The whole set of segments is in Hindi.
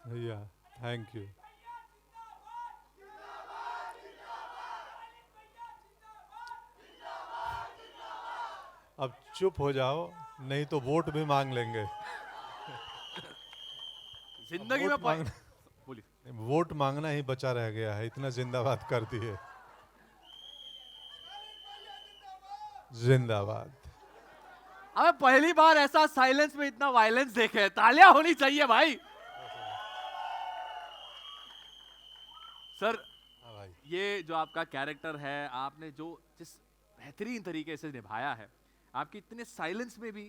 भैया, थैंक यू। अब चुप हो जाओ, नहीं तो वोट भी मांग लेंगे। अब जिंदगी में वोट मांगना, बोलिए। वोट मांगना ही बचा रह गया है, इतना जिंदाबाद कर दिए। जिंदाबाद। अबे पहली बार ऐसा साइलेंस में इतना वायलेंस देखे हैं। तालियां होनी चाहिए भाई। सर, हाँ भाई। ये जो आपका कैरेक्टर है, आपने जो जिस बेहतरीन तरीके से निभाया है, आपकी इतने साइलेंस में भी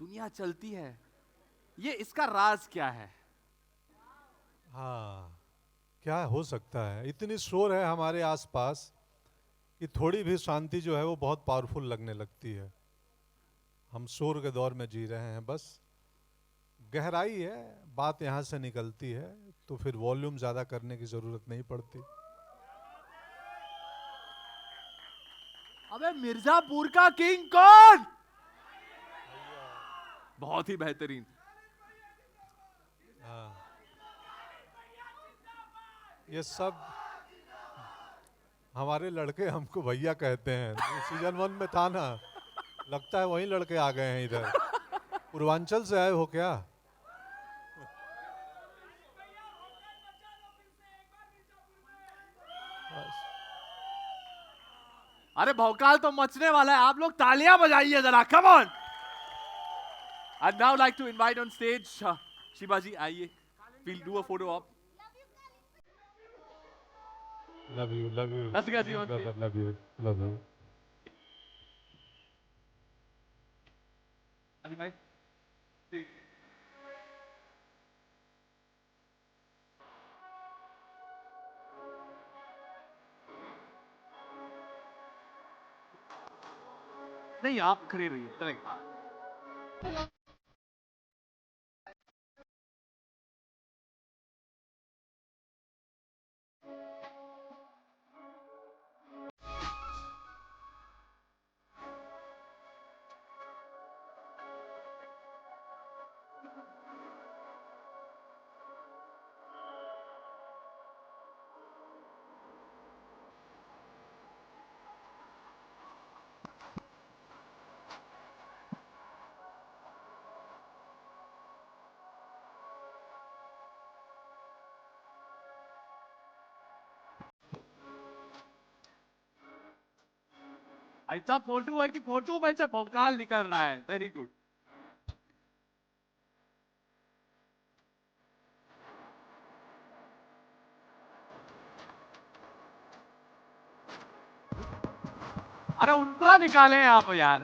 दुनिया चलती है, ये इसका राज क्या है? हाँ, क्या हो सकता है, इतनी शोर है हमारे आसपास कि थोड़ी भी शांति जो है वो बहुत पावरफुल लगने लगती है। हम शोर के दौर में जी रहे हैं, बस गहराई है, बात यहाँ से निकलती है, तो फिर वॉल्यूम ज़्यादा करने की ज़रूरत नहीं पड़ती। अबे मिर्जापुर का किंग कौन? बहुत ही बेहतरीन। हाँ, ये सब हमारे लड़के हमको भैया कहते हैं। सीजन 1 में था ना, लगता है वही लड़के आ गए हैं इधर। पूर्वांचल से आए हो क्या? बस। अरे भौकाल तो मचने वाला है, आप लोग तालियां बजाइए जरा, come on. I'd now like to invite on stage Shiva ji, आइए, we'll do a photo op. Love you, love you Rasika ji on stage. Brother, love you, love you. अभी भाई, नहीं आप खड़े रहिए, चलेगा। ऐसा फोटो है कि फोटो में से भौकाल निकल रहा है। Very good. अरे उनका निकाले आप यार,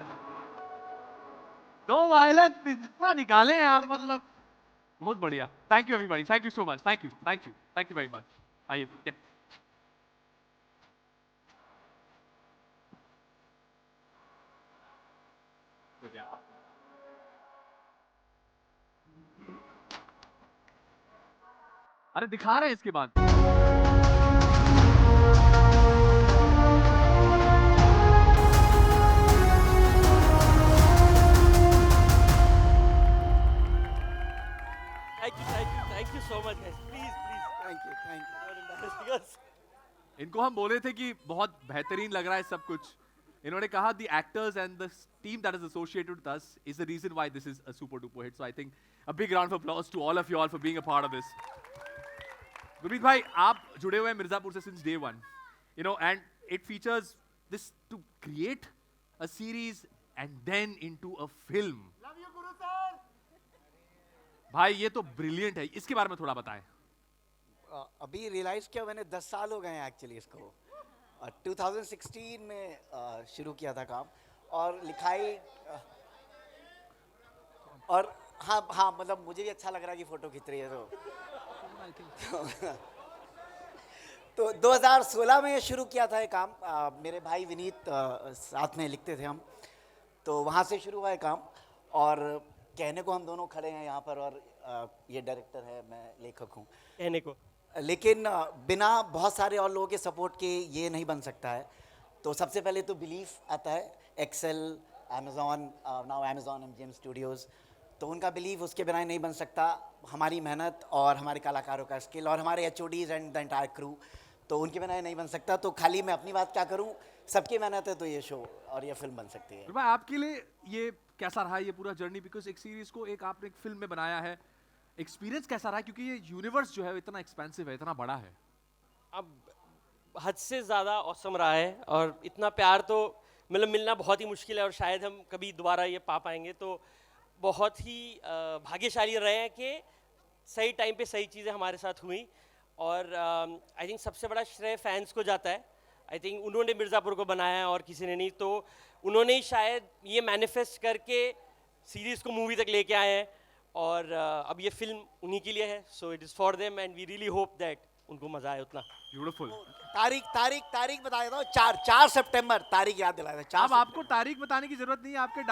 दो वायलेंस इतना निकाले आप, मतलब बहुत बढ़िया। Thank you everybody, thank you so much, thank you, thank you, thank you very much. आइए। अरे दिखा रहे हैं इसके बाद। Thank you so much, guys. Please, please. Thank you, thank you. Not embarrassing us. इनको हम बोले थे कि बहुत बेहतरीन लग रहा है सब कुछ। इन्होंने कहा the actors and the team that is associated with us is the reason why this is a super duper hit. So I think a big round of applause to all of you all for being a part of this. Gurmeet भाई, आप जुड़े हुए हैं मिर्जापुर से since day one, you know, and it features this to create a series and then into a film. Love you, Guru sir. भाई ये तो brilliant है, इसके बारे में थोड़ा बताएं। अभी रियलाइज किया मैंने 10 साल हो गए हैं एक्चुअली इसको। 2016 में शुरू किया था काम, और लिखाई और हाँ हाँ, मतलब मुझे भी अच्छा लग रहा है कि फोटो खींच रही है तो 2016 में ये शुरू किया था ये काम। मेरे भाई विनीत साथ में लिखते थे हम, तो वहाँ से शुरू हुआ है काम। और कहने को हम दोनों खड़े हैं यहाँ पर, और ये डायरेक्टर है, मैं लेखक हूँ कहने को लेकिन बिना बहुत सारे और लोगों के सपोर्ट के ये नहीं बन सकता है। तो सबसे पहले तो बिलीफ आता है, Excel, Amazon, now Amazon MGM Studios, तो उनका बिलीव उसके बिना नहीं बन सकता, हमारी मेहनत और हमारे कलाकारों का स्किल और हमारे HODs and the entire crew, तो उनके बिना नहीं बन सकता। तो खाली मैं अपनी बात क्या करूं, सबकी मेहनत है तो ये शो और ये फिल्म बन सकती है। भाई आपके लिए ये कैसा रहा ये पूरा जर्नी, बिकॉज एक सीरीज को एक आपने एक फिल्म में बनाया है, एक्सपीरियंस कैसा रहा, क्योंकि ये यूनिवर्स जो है इतना एक्सपेंसिव है, इतना बड़ा है। अब हद से ज़्यादा औसम रहा है और इतना प्यार तो मतलब मिलना बहुत ही मुश्किल है और शायद हम कभी दोबारा ये पा पाएंगे। तो बहुत ही भाग्यशाली रहे हैं कि सही टाइम पे सही चीज़ें हमारे साथ हुई। और आई थिंक सबसे बड़ा श्रेय फैंस को जाता है। आई थिंक उन्होंने मिर्ज़ापुर को बनाया है और किसी ने नहीं, तो उन्होंने ही शायद ये मैनिफेस्ट करके सीरीज़ को मूवी तक लेके आए हैं और अब ये फिल्म उन्हीं के लिए है। So it is for them and we really hope that उनको मज़ा आए उतना। ब्यूटीफुल। तारीख बता देता हूँ, 4 सितंबर, तारीख याद दिलाया था। अब आपको तारीख बताने की जरूरत नहीं है, आपके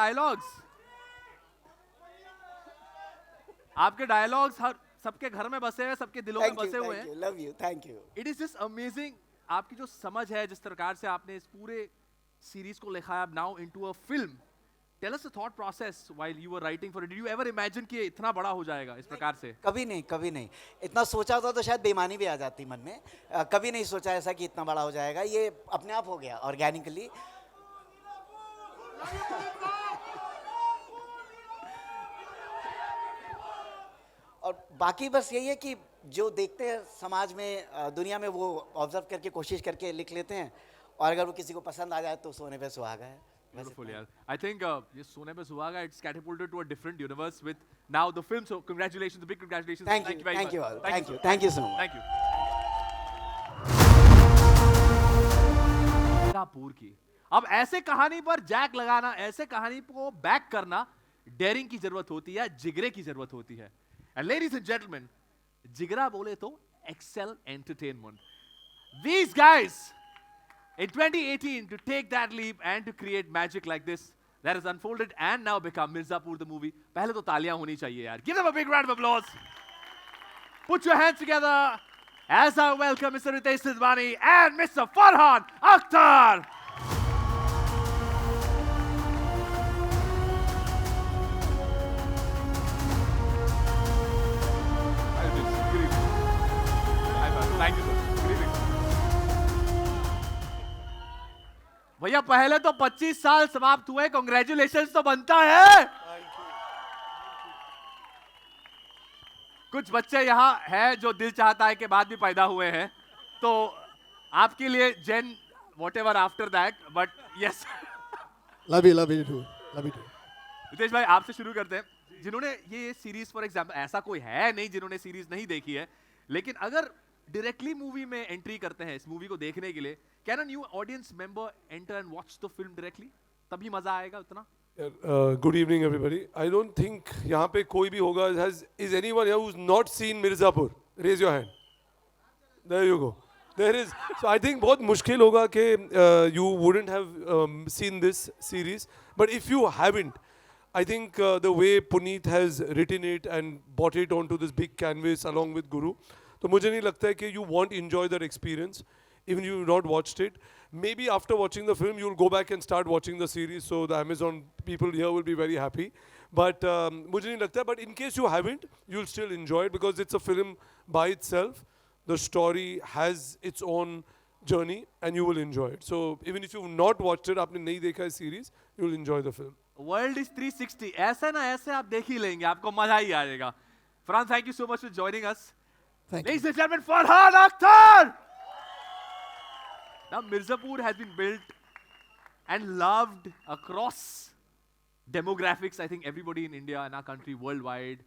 डायलॉग्स हर सबके घर में बसे हैं, सबके दिलों में बसे हुए हैं। Love you, thank you. It is just amazing आपकी जो समझ है, जिस प्रकार से आपने इस पूरे सीरीज को लिखा है now into a film. Tell us the thought process while you were writing for it. Did you ever imagine कि इतना बड़ा हो जाएगा इस प्रकार से? कभी नहीं। इतना सोचा होता तो शायद बेईमानी भी आ जाती मन में। कभी नहीं सोचा ऐसा कि इतना बड़ा हो जाएगा, ये अपने आप हो गया ऑर्गेनिकली। और बाकी बस यही है कि जो देखते हैं समाज में, दुनिया में, वो ऑब्जर्व करके कोशिश करके लिख लेते हैं और अगर वो किसी को पसंद आ जाए तो सोने पे सुहागा है। Beautiful, yeah. I think ये सोने पे सुहागा, it's catapulted to a different universe with now the film. So congratulations, big congratulations. Thank you very much. all. Thank you so much. Thank you. Mirzapur की अब ऐसे कहानी पर जैक लगाना, ऐसे कहानी को बैक करना, डेयरिंग की जरूरत होती है, जिगरे की जरूरत होती है। And ladies and gentlemen, जिगरा बोले तो Excel Entertainment. These guys in 2018 to take that leap and to create magic like this that has unfolded and now become Mirzapur the movie. पहले तो तालियां होनी चाहिए यार. Give them a big round of applause. Put your hands together as I welcome Mr. Ritesh Sidhwani and Mr. Farhan Akhtar. Thank you, sir. Good evening. भैया पहले तो 25 साल समाप्त हुए, कांग्रेचुलेशंस तो बनता है। कुछ बच्चे यहाँ हैं जो दिल चाहता है के बाद भी पैदा हुए हैं, तो आपके लिए जेन whatever after that, but yes. Love you too. Ritesh भाई आपसे शुरू करते हैं। जिन्होंने ये सीरीज फॉर एग्जांपल, ऐसा कोई है नहीं जिन्होंने सीरीज नहीं देखी है, लेकिन अगर डायरेक्टली मूवी में एंट्री करते हैं इस मूवी को देखने के लिए, can a new audience member enter and watch the film directly? तभी मजा आएगा उतना। Good evening everybody. I don't think यहाँ पे कोई भी होगा is anyone here who is not seen Mirzapur? Raise your hand. There you go. There is. So I think बहुत मुश्किल होगा कि you wouldn't have seen this series, but if you haven't, I think the way Puneet has written it and brought it onto this big canvas along with Guru, तो मुझे नहीं लगता है कि you won't enjoy that experience even if you've not watched it. Maybe after watching the film you'll go back and start watching the series, so the Amazon people here will be very happy. But मुझे नहीं लगता, but in case you haven't, you'll still enjoy it because it's a film by itself. The story has its own journey and you will enjoy it. So even if you've not watched it, आपने नहीं देखा है series, you'll enjoy the film. World is 360, ऐसे ना ऐसे आप देख ही लेंगे, आपको मजा ही आ जाएगा। Farhan, thank you so much for joining us. Ladies and gentlemen, Farhan Akhtar. Now Mirzapur has been built and loved across demographics. I think everybody in India and our country worldwide